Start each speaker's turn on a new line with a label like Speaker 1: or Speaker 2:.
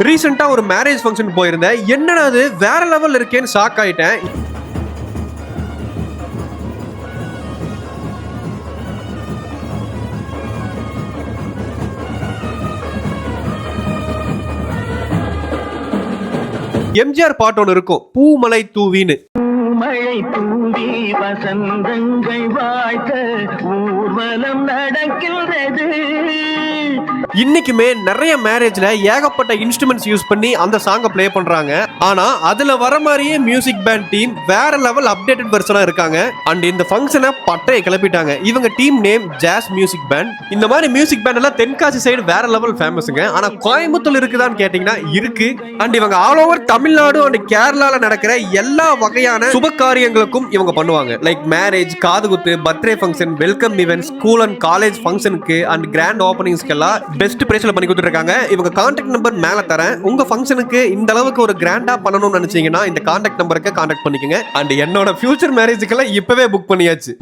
Speaker 1: ரீசெண்டா ஒரு marriage function போயிருந்தேன். என்னடா அது வேற லெவல் இருக்கேன்னு ஷாக் ஆயிட்டேன். எம்ஜிஆர் பாட்டு ஒன்று இருக்கும், பூமலை தூவின்னு.
Speaker 2: மழை தூவி வசந்தங்கள் வாழ்த்த ஊர்வலம் நடக்கின்றது.
Speaker 1: இன்னைக்குமே நிறைய மேரேஜ்ல ஏகப்பட்ட இன்ஸ்ட்ருமெண்ட்ஸ் யூஸ் பண்ணி அந்த சாங்கை ப்ளே பண்றாங்க. ஆனா அதுல வர மாதிரியே மியூசிக் பேண்ட் டீம் வேற லெவல் அப்டேட்டட் வெர்ஷனா இருக்காங்க. அண்ட் இந்த ஃபங்க்ஷனை பட்டையை கிளப்பிட்டாங்க. இவங்க team name jazz music band. இந்த மாதிரி மியூசிக் பேண்ட் எல்லாம் தென்காசி சைடு வேற லெவல் ஃபேமஸ்ங்க. ஆனா கோயம்புத்தூர் இருக்குதான்னு கேட்டீங்கன்னா இருக்கு. அண்ட் இவங்க ஆல் ஓவர் தமிழ்நாடு அண்ட் கேரளால நடக்கிற எல்லா வகையான சுப காரியங்களுக்கும் இவங்க பண்ணுவாங்க. லைக் மேரேஜ், காதுகுத்து, birthday function, welcome events, school and college ஃபங்க்ஷனுக்கு அண்ட் கிராண்ட் ஓப்பனிங்ஸ்க்கு எல்லாம் பெஸ்ட் பிரைஸ்ல பண்ணி கொடுத்துருக்காங்க. இவங்க கான்டாக்ட் நம்பர் மேல தரேன். உங்க ஃபங்க்ஷனுக்கு இந்த அளவுக்கு ஒரு கிராண்டா பண்ணணும்னு நினைச்சீங்கன்னா இந்த கான்டாக்ட் நம்பருக்கு கான்டாக்ட் பண்ணிக்கங்க. அண்ட் என்னோட ஃபியூச்சர் மேரேஜுக்கெல்லாம் இப்பவே புக் பண்ணியாச்சு.